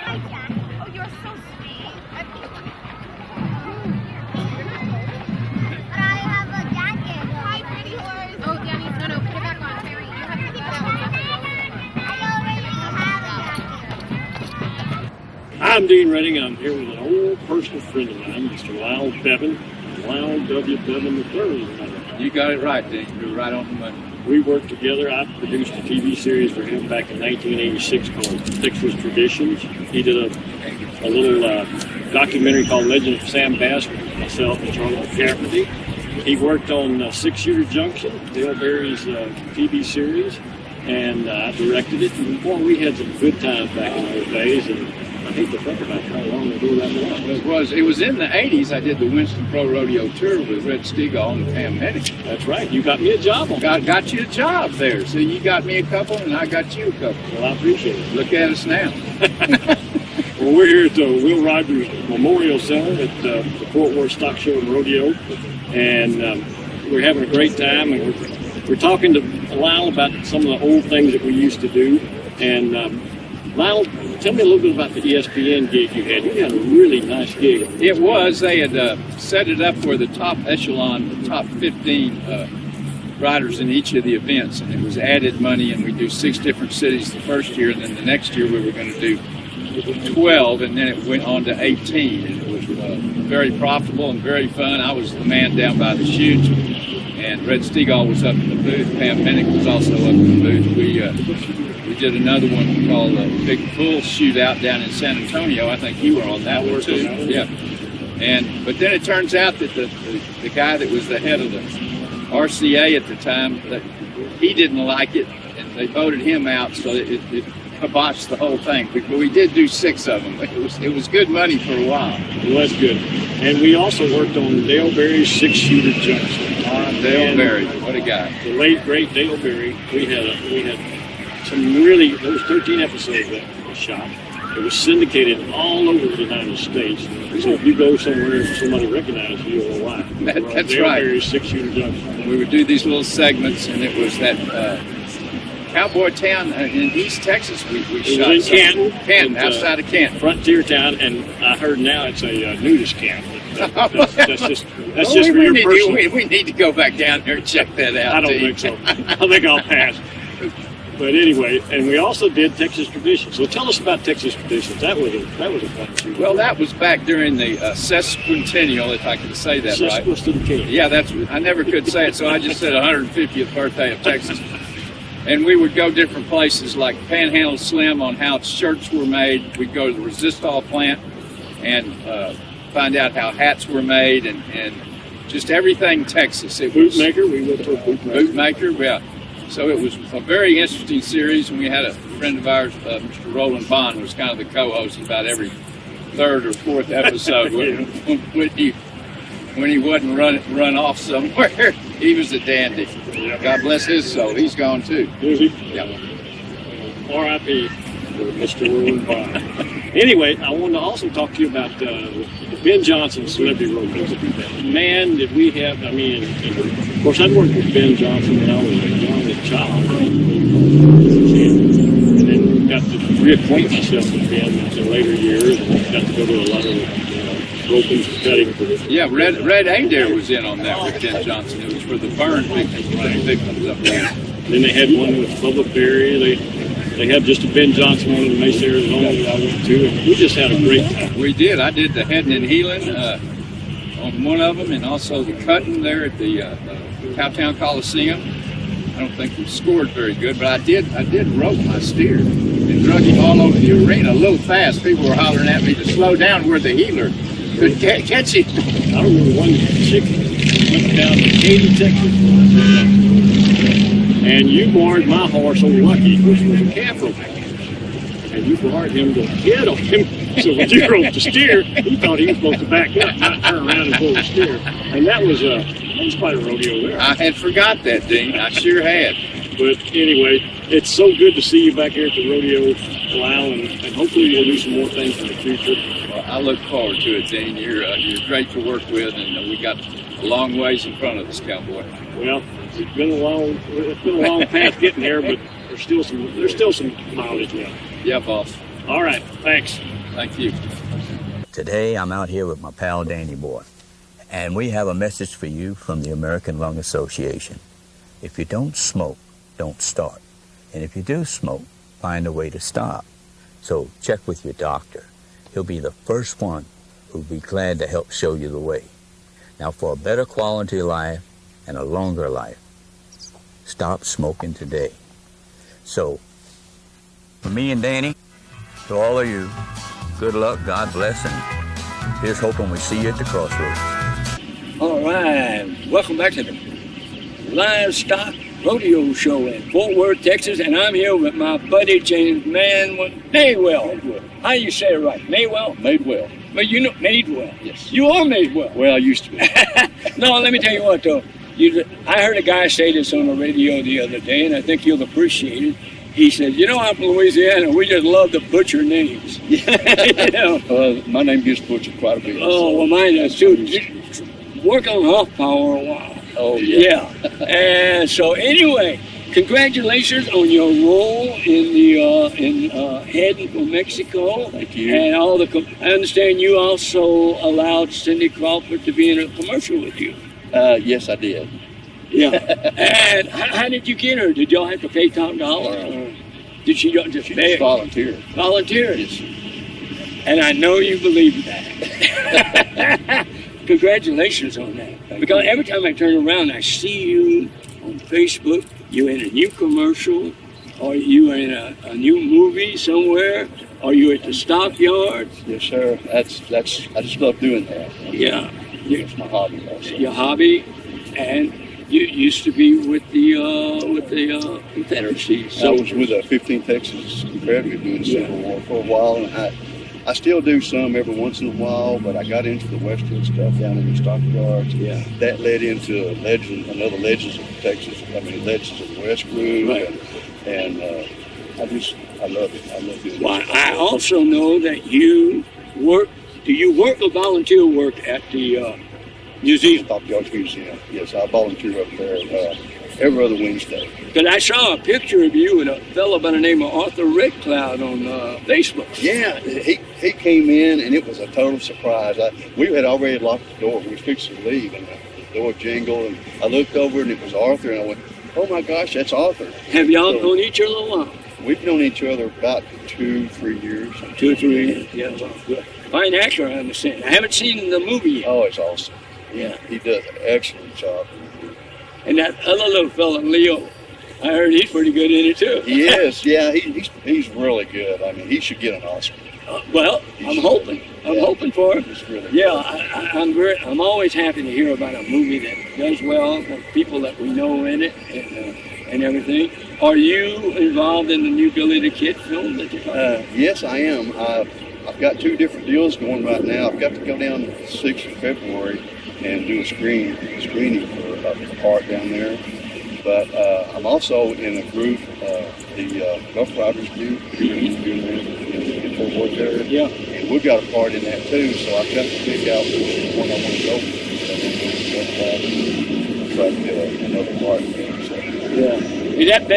Oh, you're so sweet. But I have a jacket. Hi, pretty horse. Oh, Danny, no, put it back on. Harry, you have to keep that one. I already have a jacket. I'm Dean Redding. I'm here with an old personal friend of mine, Mr. Lionel Bevin. Lionel W. Bevin III. You got it right, Dean. You're right on the money. We worked together. I produced a TV series for him back in 1986 called Texas Traditions. He did a little documentary called Legend of Sam Bass with myself and Charlie McCafferty. He worked on Six Shooter Junction, Dale Berry's TV series, and I directed it. And boy, we had some good times back in those days, and I hate to think about how long ago that was. It was in the 80s. I did the Winston Pro Rodeo tour with Red Stegall and Pam Hennig. That's right. You got me a job on that. Got you a job there. So you got me a couple, and I got you a couple. Well, I appreciate it. Look at us now. Well, we're here at the Will Rogers Memorial Center at the Fort Worth Stock Show and Rodeo, and we're having a great time. And we're talking to Lyle about some of the old things that we used to do. And Lyle, tell me a little bit about the ESPN gig you had. You had a really nice gig. It was. They had set it up for the top echelon, the top 15 riders in each of the events, and it was added money, and we do 6 different cities the first year, and then the next year we were going to do 12, and then it went on to 18, and it was very profitable and very fun. I was the man down by the chute, and Red Stegall was up in the booth. Pam Hennig was also up in the booth. We did another one called Big Bull Shootout down in San Antonio. I think you were on that one too. Yeah. But then it turns out that the guy that was the head of the RCA at the time, that he didn't like it, and they voted him out, so it kiboshed the whole thing. But we did do 6 of them. It was good money for a while. It was good. And we also worked on Dale Berry's Six Shooter Junction. Dale Berry, what a guy. The late great Dale Berry. We had some really, there was 13 episodes that was shot. It was syndicated all over the United States. So if you go somewhere and somebody recognizes you, you'll know why. That's Dale right. Berry's Six Shooter Junction. We would do these little segments, and it was that cowboy town in East Texas. We shot in Canton. Canton, outside of Canton. Frontier town, and I heard now it's a nudist camp. That's just we need to go back down there and check that out. I don't think so. I think I'll pass. But anyway, and we also did Texas Traditions. So tell us about Texas Traditions. That was a fun shoot. Well, that was back during the sesquicentennial, if I can say that right. Sesquicentennial. Yeah, I never could say it, so I just said 150th birthday of Texas. And we would go different places like Panhandle Slim on how shirts were made. We'd go to the Resistol plant and find out how hats were made and just everything Texas. Bootmaker, we went to a Bootmaker, yeah. So it was a very interesting series, and we had a friend of ours, Mr. Roland Bond, was kind of the co-host about every 3rd or 4th episode when he wouldn't run off somewhere. He was a dandy. God bless his soul. He's gone too. Is he? Yeah. R.I.P. Mr. Roland Bond. Anyway, I wanted to also talk to you about the Ben Johnson Celebrity Rodeo. Man, did we have, of course, I'd worked with Ben Johnson when I was a young child. And then got to reacquaint myself with Ben in later years, and got to go to a lot of roping and cutting. Yeah, Red Adair was in on that with Ben Johnson. It was for the burn victims up there. Then they had one with Bubba Berry. They had just a Ben Johnson one in Mesa, Arizona that I went to, and we just had a great time. We did. I did the heading and heeling on one of them, and also the cutting there at the Cowtown Coliseum. I don't think we scored very good, but I did rope my steer and drug him all over the arena a little fast. People were hollering at me to slow down where the healer could catch him. I remember one chick went down to Katy, Texas, and you barred my horse on Lucky, which was a calf roping horse. And you barred him to hit on him. So when you roped the steer, he thought he was supposed to back up, not turn around and pull the steer. And that was quite a rodeo there. I had forgot that, Dean. I sure had. But anyway, it's so good to see you back here at the rodeo, Lyle, and hopefully we'll do some more things in the future. Well, I look forward to it, Dean. You're great to work with, and we got a long ways in front of us, cowboy. Well, it's been a long path getting there, but there's still some mileage left. Yeah, boss. All right, thanks. Thank you. Today I'm out here with my pal Danny Boy, and we have a message for you from the American Lung Association. If you don't smoke, don't start. And if you do smoke, find a way to stop. So check with your doctor. He'll be the first one who'll be glad to help show you the way. Now, for a better quality life and a longer life, stop smoking today. So, for me and Danny, to all of you, good luck, God bless, and here's hoping we see you at the Crossroads. All right, welcome back to the Livestock Rodeo Show in Fort Worth, Texas, and I'm here with my buddy James Madewell. How you say it right? Madewell? Madewell. Well, you know, Madewell. Yes. You are Madewell. Well, I used to be. No, let me tell you what, though. I heard a guy say this on the radio the other day, and I think you'll appreciate it. He said, you know, I'm from Louisiana, we just love to butcher names. You know? My name gets butchered quite a bit. Oh, well, mine does too. Work on Hoffpauir a while. Oh, yeah. And so anyway, congratulations on your role in heading for Mexico. Thank you. And I understand you also allowed Cindy Crawford to be in a commercial with you. Yes, I did. Yeah. And how did you get her? Did y'all have to pay top dollar, or did she just She just volunteered. volunteer? Yes. And I know you believe that. Congratulations on that. Because every time I turn around, I see you on Facebook. You're in a new commercial, or you are in a new movie somewhere, or you at the stockyard. Yes, sir. That's. I just love doing that. Yeah. It's my hobby also. Your hobby, and you used to be with the Confederacy. I was with the 15th Texas Confederate doing the Civil War for a while, and I still do some every once in a while, but I got into the Western stuff down in the stockyards. Yeah. That led into another Legends of Texas, Legends of the West group. Right. And I love it. I love doing Well, it. I also know that you work. Do you work or volunteer work at the museum? Stockyards Museum. Yes, I volunteer up there every other Wednesday. Because I saw a picture of you and a fellow by the name of Arthur Red Cloud on Facebook. Yeah, he came in, and it was a total surprise. We had already locked the door. We were fixing to leave, and the door jingled, and I looked over, and it was Arthur, and I went, oh my gosh, that's Arthur. Have y'all known each other a while? We've known each other about 2-3 years. 2 or 3 years. Yeah, well, good. Fine actor, I understand. I haven't seen the movie yet. Oh, it's awesome. Yeah. He does an excellent job. And that other little fella, Leo, I heard he's pretty good in it too. He is, yeah. He's really good. I mean, he should get an Oscar. Well, I'm hoping. I'm hoping for it. He's really Yeah, I'm always happy to hear about a movie that does well, the people that we know in it, and everything. Are you involved in the new Billy the Kid film that you're talking about? Yes, I am. I've got 2 different deals going right now. I've got to go down the 6th of February and do a screening for a part down there. But I'm also in a group, the Rough Riders group in Fort Worth there. Yeah. And we've got a part in that too, so I've got to pick out which one I want to go with. Try to get another part in there. So. Yeah. Is that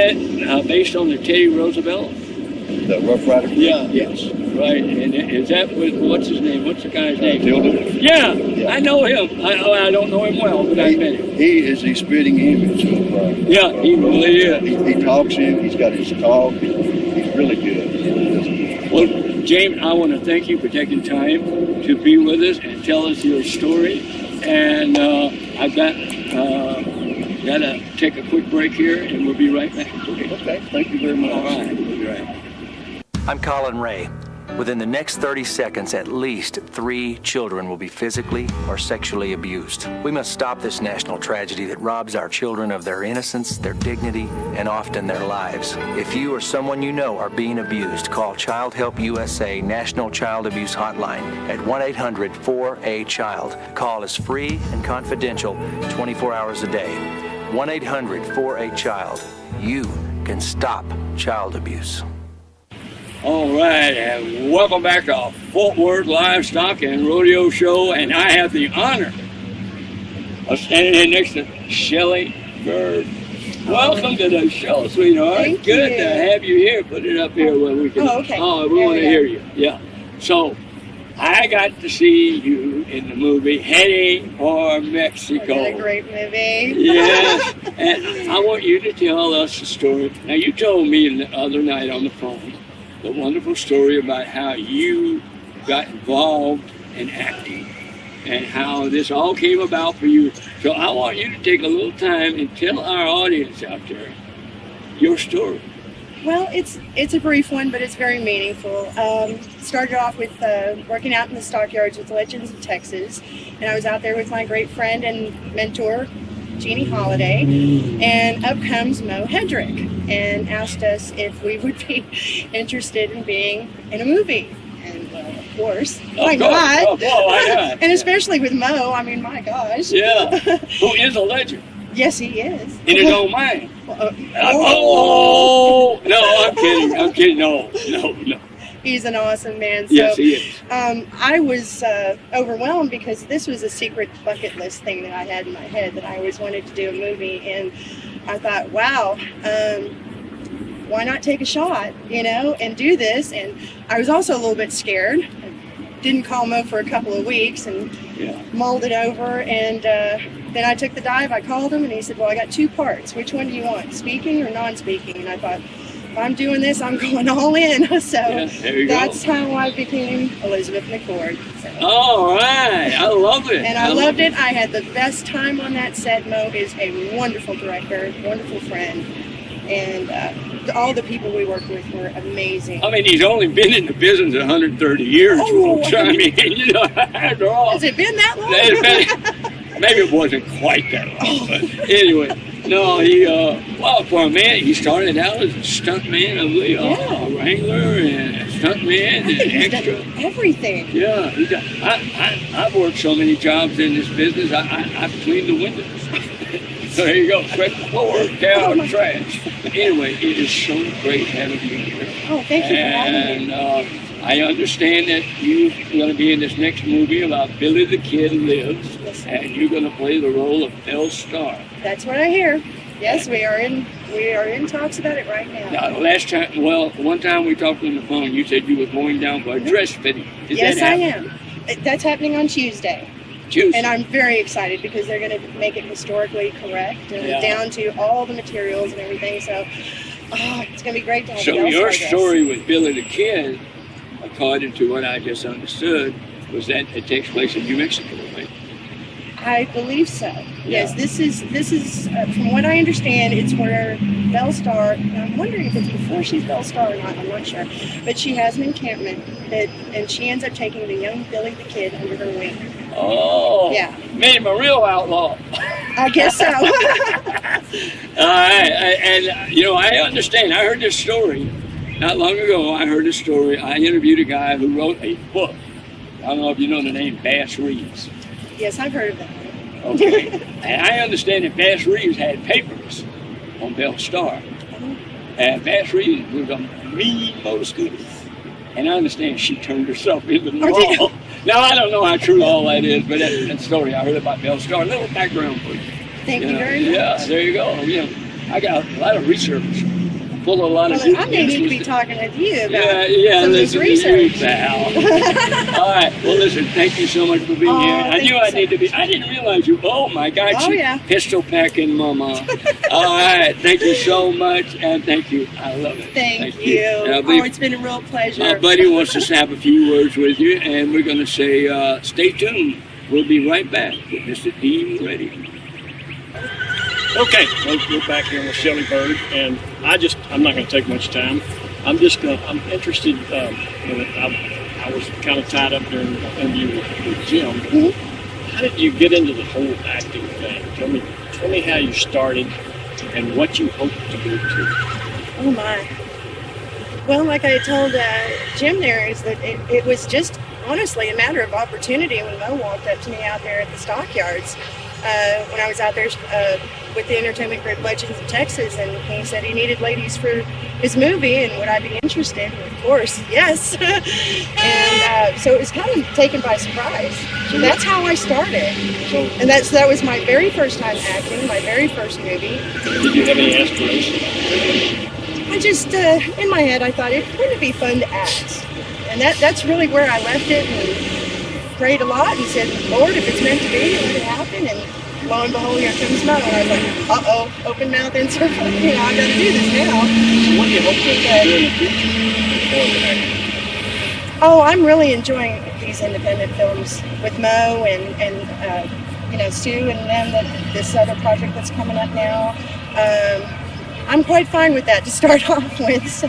based on the Teddy Roosevelt? The Rough Rider group? Yeah. Yes. Right. And is that with, what's his name? What's the guy's name? Tilden? Yeah. Yeah. I know him. I don't know him well, but I met him. He is the spitting image of Yeah, he really is. He talks in, he's got his talk, he's really good. Well, James, I want to thank you for taking time to be with us and tell us your story. And I've got gotta take a quick break here, and we'll be right back. Okay, thank you very much. All right, we'll be right. I'm Colin Ray. Within the next 30 seconds, at least 3 children will be physically or sexually abused. We must stop this national tragedy that robs our children of their innocence, their dignity, and often their lives. If you or someone you know are being abused, call Child Help USA National Child Abuse Hotline at 1-800-4A-CHILD. Call is free and confidential 24 hours a day. 1-800-4A-CHILD. You can stop child abuse. All right, and welcome back to Fort Worth Livestock and Rodeo Show, and I have the honor of standing here next to Shelli Bird. Welcome to the show, sweetheart. Thank Good you. to have you here. Put it up here where we can. Oh, okay. Oh, we There want we to go. hear you. Yeah. So, I got to see you in the movie Heading for Mexico. What a great movie. Yes, and I want you to tell us the story. Now, you told me the other night on the phone the wonderful story about how you got involved in acting and how this all came about for you. So I want you to take a little time and tell our audience out there your story. Well, it's a brief one, but it's very meaningful. Started off with working out in the stockyards with Legends of Texas, and I was out there with my great friend and mentor, Jeannie Holiday, and up comes Mo Hedrick and asked us if we would be interested in being in a movie. And well, of course, my God. Oh, why not? And especially with Mo, I mean, my gosh. Yeah, who is a legend Yes, he is. in his own mind. Oh. No, I'm kidding. No. He's an awesome man. So, Yes, he is. I was overwhelmed because this was a secret bucket list thing that I had in my head that I always wanted to do a movie, and I thought, wow, why not take a shot, and do this? And I was also a little bit scared. I didn't call Mo for a couple of weeks and mulled it over, and then I took the dive. I called him, and he said, well, I got 2 parts. Which one do you want, speaking or non-speaking? And I thought, if I'm doing this, I'm going all in. So there you that's go. how I became Elizabeth McCord. So. All right, I love it. And I loved it. I had the best time on that set. Mo is a wonderful director, wonderful friend, and all the people we worked with were amazing. I mean, he's only been in the business 130 years, folks. I mean, after all. Has it been that long? Maybe it wasn't quite that long, but anyway. No, well, for a man, he started out as a stuntman of the Wrangler and a stuntman and He's extra. done everything. Yeah, I've worked so many jobs in this business, I've cleaned the windows. So there you go, swept the floor, down trash. Anyway, it is so great having you here. Oh, thank you for having me. And I understand that you're going to be in this next movie about Billy the Kid Lives, Yes, sir. and you're going to play the role of Belle Starr. That's what I hear. Yes, we are in talks about it right now. Now, one time we talked on the phone, you said you were going down for a dress fitting. Is Yes, that I happening? am. That's happening on Tuesday. Tuesday. And I'm very excited because they're going to make it historically correct and down to all the materials and everything. So, it's going to be great to have So Belle your Starr story with Billy the Kid, according to what I just understood, was that it takes place in New Mexico, right? I believe so. Yes, this is from what I understand, it's where Belle Starr, and I'm wondering if it's before she's Belle Starr or not, I'm not sure, but she has an encampment and she ends up taking the young Billy the Kid under her wing. Oh, Yeah. made him a real outlaw. I guess so. All right, and I understand. I heard this story not long ago. I heard this story. I interviewed a guy who wrote a book. I don't know if you know the name Bass Reeves. Yes, I've heard of that. Okay, and I understand that Bass Reeves had papers on Belle Starr, and Bass Reeves was a mean motor scooter. And I understand she turned herself into the law. Now, I don't know how true all that is, but that story I heard about Belle Starr. A little background for you. Thank you very much. Yeah, there you go. I got a lot of research. Full of a lot of Well, I may need to be talking with you about some of this listen to research. you, pal. All right. Well, listen, thank you so much for being here. I knew I need to be. I didn't realize you. Oh, my God. Oh, yeah. Pistol packing mama. All right. Thank you so much. And thank you. I love it. Thank you. And I believe It's been a real pleasure. my buddy wants us to have a few words with you. And we're going to say, stay tuned. We'll be right back with Mr. Dean Reddy. Okay, we're back here with Shelli Bird, and I'm not going to take much time. I'm interested, I was kind of tied up during the interview with Jim. Mm-hmm. How did you get into the whole acting thing? Tell me how you started and what you hope to do too. Oh my. Well, like I told Jim there, is that it was just honestly a matter of opportunity when Mo walked up to me out there at the stockyards when I was out there with the entertainment group Legends of Texas, and he said he needed ladies for his movie and would I be interested? And of course, yes. And so it was kind of taken by surprise. So that's how I started. And that was my very first time acting, my very first movie. Did you have any aspirations? I just, in my head, I thought wouldn't it be fun to act? And that's really where I left it and prayed a lot and said, Lord, if it's meant to be, let it happen. And lo and behold, here comes Mo. And I was like, uh-oh, open mouth insert. I got to do this now. So what do you hope to do in the future? Oh, I'm really enjoying these independent films with Mo and Sue and them, this other project that's coming up now. I'm quite fine with that to start off with. So,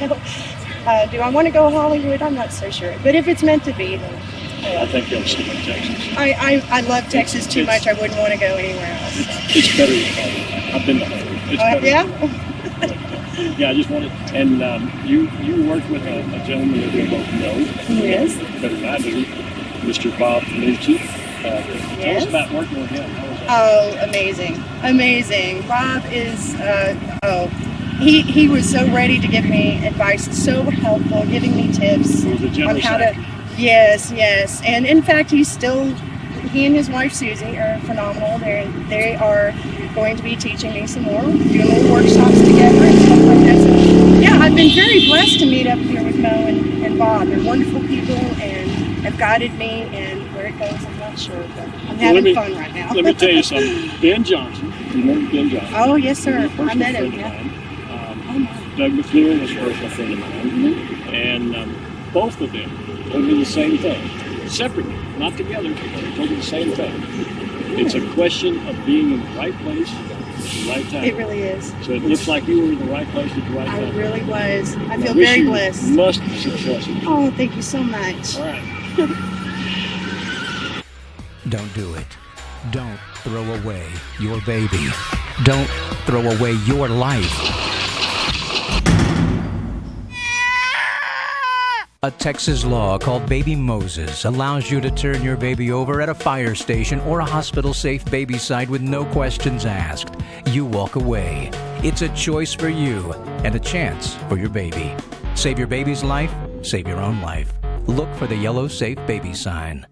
do I want to go Hollywood? I'm not so sure. But if it's meant to be, then I think you'll stick in Texas. I love Texas too much. I wouldn't want to go anywhere else. It's better than Hollywood. I've been to Hollywood. It's better. Yeah. Yeah, I just wanted, and you worked with a gentleman that we both know. Yes. Better than I do, Mr. Bob Nucci. Tell us about working with him. How was that? Oh, amazing. Bob is, he was so ready to give me advice, so helpful, giving me tips on how to, yes. And in fact, he and his wife Susie are phenomenal. They are going to be teaching me some more, doing little workshops together and stuff like that. So, yeah, I've been very blessed to meet up here with Mo and Bob. They're wonderful people and have guided me, and where it goes, I'm not sure, but I'm having fun right now. Let me tell you something. Ben Johnson, you remember Ben Johnson? Oh, yes, sir. I met him. Doug McClure was a personal friend of mine, and both of them told me the same thing, separately, not together. They told me the same thing. It's a question of being in the right place at the right time. It really is. So it looks like you were in the right place at the right time. I really was. I feel very blessed. Must be successful. Oh, thank you so much. All right. Don't do it. Don't throw away your baby. Don't throw away your life. A Texas law called Baby Moses allows you to turn your baby over at a fire station or a hospital-safe baby site with no questions asked. You walk away. It's a choice for you and a chance for your baby. Save your baby's life, save your own life. Look for the yellow Safe Baby sign.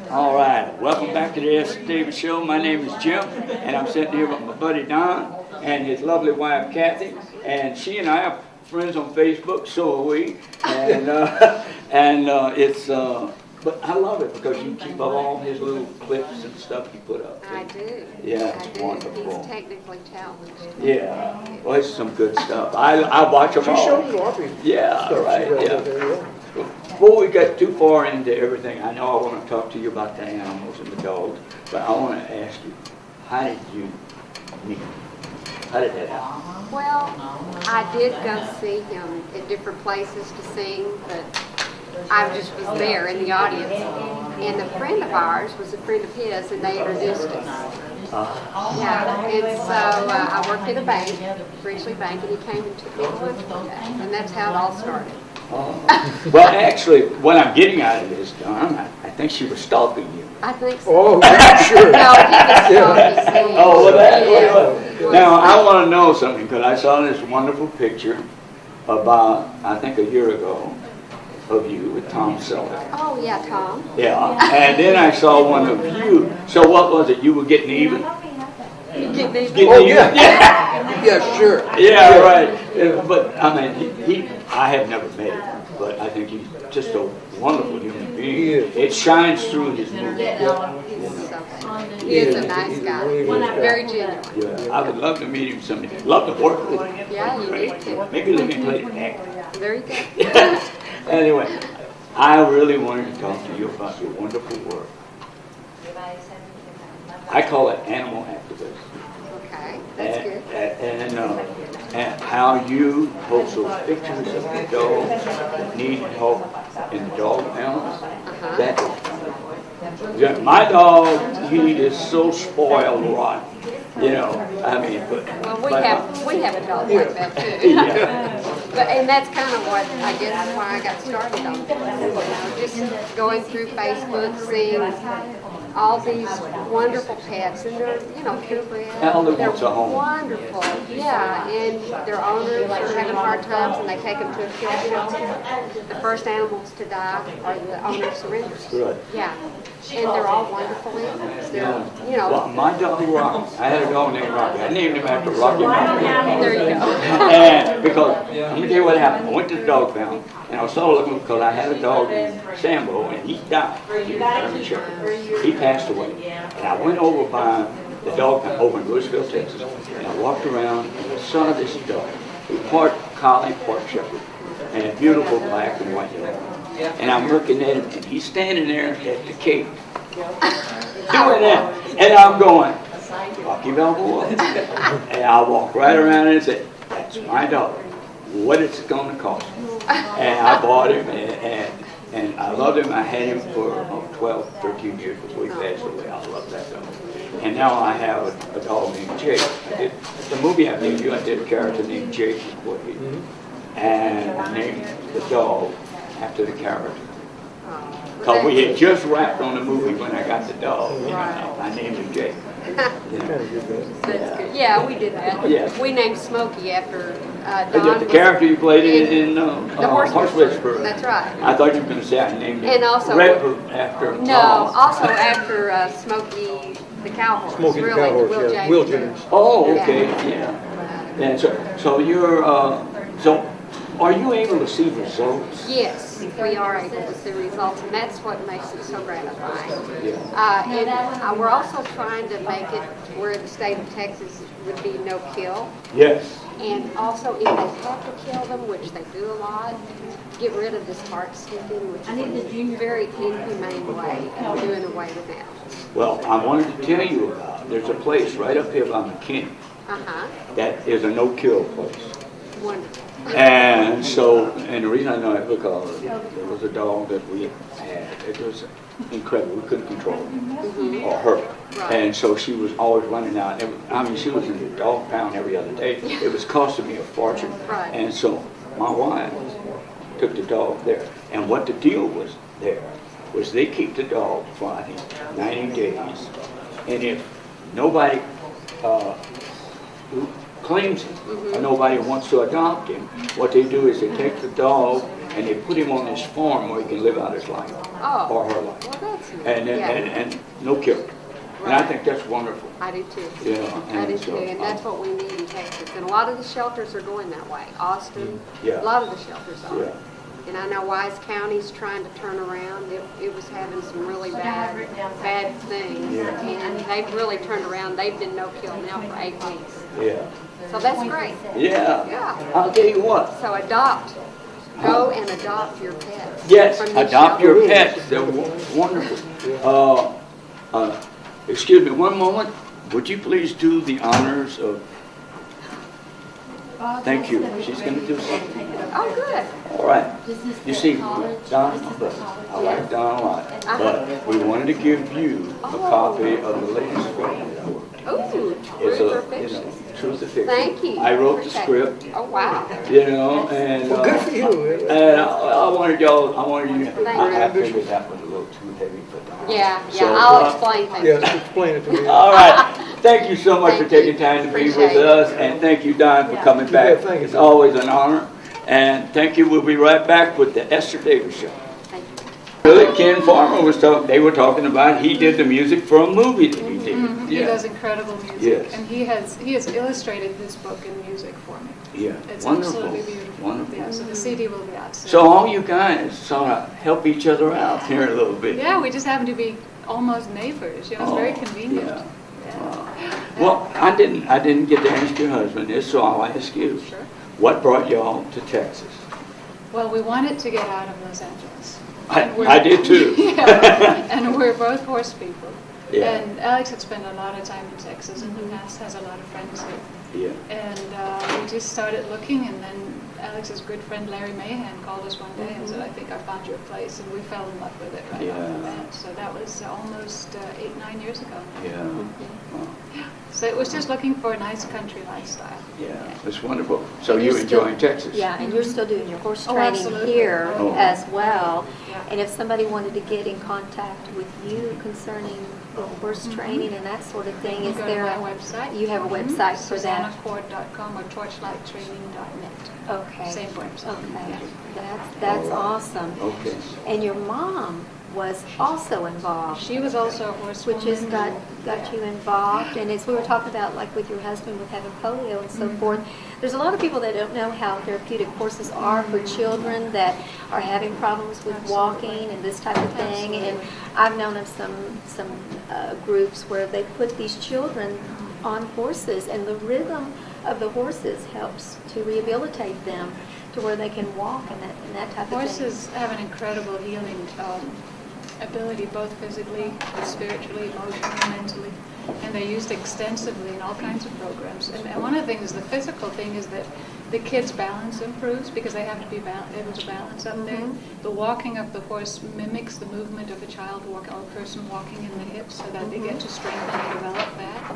All right, welcome back to the S. Davis Show. My name is Jim, and I'm sitting here with my buddy Don and his lovely wife Kathy, and she and I are friends on Facebook. So are we, but I love it because you keep up all his little clips and stuff you put up. I do. Yeah, it's wonderful. He's technically challenged. Yeah, well, it's some good stuff. I watch them all. She showed me Yeah, right. Yeah. Before we get too far into everything, I know I want to talk to you about the animals and the dogs, but I want to ask you, how did you meet him? How did that happen? Well, I did go see him at different places to sing, but I just was there in the audience. And a friend of ours was a friend of his, and they introduced us. Yeah, and so I worked at a bank, Bridgely Bank, and he came and took me to lunch one day, and that's how it all started. Well, actually, what I'm getting out of this, Don, I think she was stalking you. I think so. Oh, yeah, sure. No, he was stalking me. Oh, well, that. Now, I want to know something, because I saw this wonderful picture about, I think, a year ago of you with Tom Selleck. Oh, yeah, Tom. Yeah, and then I saw one of you. So what was it? You were getting even? Oh, yeah. Yeah, sure. Yeah, right. But, I mean, I have never met him, but I think he's just a wonderful human being. He is. It shines through his movie. He is a nice guy. Very genuine. Yeah, I would love to meet him someday. Love to work with him. Yeah, you need to. Maybe let me play the actor. There you go. Anyway, I really wanted to talk to you about your wonderful work. I call it animal activism. Okay. and how you post those pictures of the dogs that need help in the dog pounds. That is, yeah, my dog, he is so spoiled rotten. You know, I mean, but we have a dog like that too. And that's kind of what I guess why I got started on it. You know, just going through Facebook, seeing all these wonderful pets, and they're purebred. They're wonderful, yeah. And their owners are having hard times, and they take them to a kill shelter. The first animals to die are the owner surrenders. Good. Yeah. And they're all wonderful animals. They're, Well, my dog Rocky, I had a dog named Rocky. I named him after Rocky Mountain. There you go. And because, let me tell you what happened. I went to the dog pound, and I was so looking because I had a dog named Sambo, and he died. He was a German Shepherd. He passed away. And I went over by the dog pound over in Louisville, Texas, and I walked around, and I saw this dog, part collie, part shepherd, and a beautiful black and white dog. And I'm looking at him, and he's standing there at the cage, doing that. And I'm going, Rocky Balboa. And I walk right around and say, that's my dog. What is it going to cost me? And I bought him, and I loved him. I had him for 12, 13 years before he passed away. I love that dog. And now I have a dog named Jake. The movie I gave you, I did a character named Jake. And I named the dog after the character. Because we had just wrapped on the movie when I got the dog. I named him Jake. That's good. Yeah, we did that. Yeah. We named Smokey after the character you played in the Horse Whisperer. That's right. I thought you were going to say I named him And also Redford after also after Smokey the Cowhorse. Smokey the really, Cowhorse, Will James. Oh, okay, yeah. And so you're, so are you able to see results? Yes, we are able to see results, and that's what makes it so gratifying. Yeah. And we're also trying to make it where the state of Texas would be no kill. Yes. And also, if they have to kill them, which they do a lot, get rid of this heart sticking, which is a very inhumane way of doing away with animals. Well, I wanted to tell you about, there's a place right up here by McKinney that is a no-kill place. Wonderful. And so, and the reason I know it because there was a dog that we had. It was incredible. We couldn't control it or her. Right. And so she was always running out. I mean, she was in the dog pound every other day. It was costing me a fortune. Right. And so my wife took the dog there. And what the deal was there was they keep the dog for, I think, 90 days. And if nobody claims him, or nobody wants to adopt him, what they do is they take the dog and they put him on this farm where he can live out his life, or her life. Well, that's nice. And no kill. And I think that's wonderful. I do too. Yeah, I do too, and that's what we need in Texas. And a lot of the shelters are going that way. Austin, a lot of the shelters are. Yeah. And I know Wise County's trying to turn around. It was having some really bad things. Yeah. And they've really turned around. They've been no-kill now for 8 weeks. Yeah. So that's great. Yeah. I'll tell you what. So adopt. Go and adopt your pets. Yes, adopt your pets. They're wonderful. Excuse me, one moment. Would you please do the honors of... Thank you. She's going to do something. Oh, good. All right. You see, Don, I like Don a lot, but we wanted to give you a copy of the latest film that I worked on. Ooh, It's Truth or Fiction. Truth or Fiction. Thank you. I wrote the script. Oh, wow. And Well, good for you. And I wanted you. I figured that was a little too heavy for Don. Yeah, So, I'll explain things. Yes, explain it to me. All right. Thank you so much for taking time to be with Appreciate us, and thank you, Don, for coming back. Thank you. It's always an honor. And thank you. We'll be right back with the Esther Davis Show. Thank you. Really, Ken Farmer was talking. They were talking about he did the music for a movie that he did. He does incredible music, Yes. and he has illustrated this book in music for me. Yeah, It's wonderful. absolutely beautiful. Wonderful. Yeah, so the CD will be out soon. So all you guys sort of help each other out here a little bit. Yeah, we just happen to be almost neighbors. You know, it's very convenient. Yeah. Well, I didn't get to ask your husband this, so I'll ask you. Sure. What brought y'all to Texas? Well, we wanted to get out of Los Angeles. I did too. Yeah, and we're both horse people. Yeah. And Alex had spent a lot of time in Texas in the past, has a lot of friends here. Yeah. And we just started looking, and then Alex's good friend Larry Mahan called us one day and said, I think I found your place, and we fell in love with it right off the bat. So that was almost 8-9 years ago. Yeah. Wow. So it was just looking for a nice country lifestyle. Yeah, it's wonderful. So And you you're enjoying still, Texas? Yeah, and you're still doing your horse Oh, training absolutely. here Oh. as well. Yeah. And if somebody wanted to get in contact with you concerning the horse training and that sort of thing, You is go there to a my website. You have a website for that? SusannahCourt.com or torchlighttraining.net. Okay. Same website. Okay. Yeah. That's awesome. Okay. And your mom was also involved. She was also a horsewoman. Which has got you involved. And as we were talking about, like with your husband with having polio and so forth, there's a lot of people that don't know how therapeutic horses are for children that are having problems with walking and this type of thing. And I've known of some groups where they put these children on horses, and the rhythm of the horses helps to rehabilitate them to where they can walk and that type of thing. Horses have an incredible healing ability, both physically, spiritually, emotionally, mentally, and they're used extensively in all kinds of programs. And one of the things, the physical thing, is that the kids' balance improves because they have to be able to balance up there. The walking of the horse mimics the movement of a child or a person walking in the hips, so that they get to strengthen and develop that.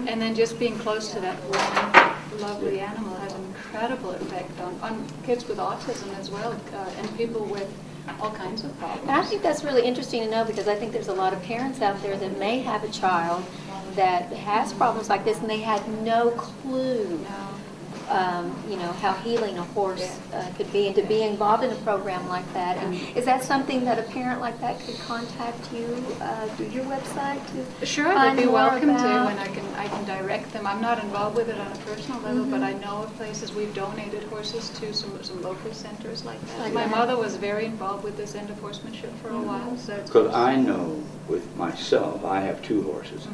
And then just being close to that warm, lovely animal has an incredible effect on kids with autism as well, and people with all kinds of problems. And I think that's really interesting to know, because I think there's a lot of parents out there that may have a child that has problems like this, and they had no clue, how healing a horse could be, and to be involved in a program like that. And is that something that a parent like that could contact you through your website to Sure, find they'd be more welcome to, about? and I can direct them. I'm not involved with it on a personal level, but I know of places we've donated horses to, some local centers like that. Like My that. mother was very involved with this end of horsemanship for a while. So it's Because I know with myself, I have 2 horses,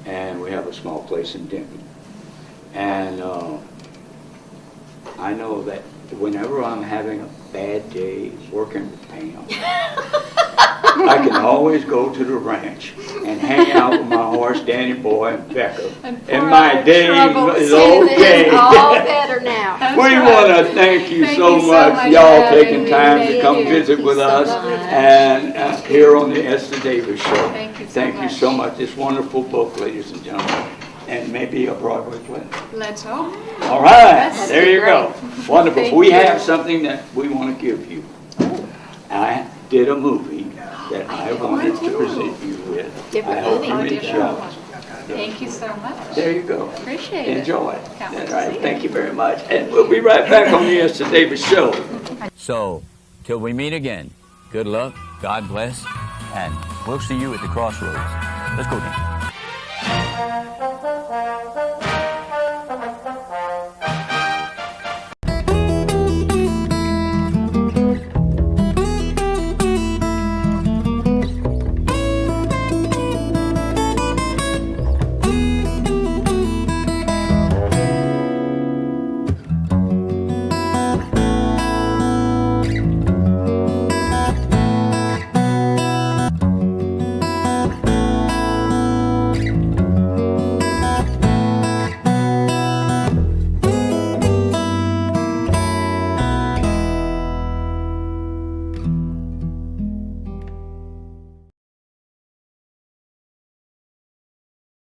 and we have a small place in Denton. And I know that whenever I'm having a bad day working with Pam, I can always go to the ranch and hang out with my horse, Danny Boy, and Becca. And my day is okay. It's all better now. We want to thank you so much, y'all taking time to come visit with us and here on the Esther Davis Show. Thank you so much. This wonderful book, ladies and gentlemen, and maybe a Broadway play. let's hope. All right, That's there you go. great. Wonderful. Thank We you. have something that we want to give you. I did a movie that I wanted to present you with. Different I hope movie. you Oh, enjoy different it. Thank you so much. There you go. Appreciate it. Enjoy it. Can't All wait to right, see thank you very much. And we'll be right back on the Esther Davis Show. So, till we meet again, good luck, God bless, and we'll see you at the Crossroads. Let's go then.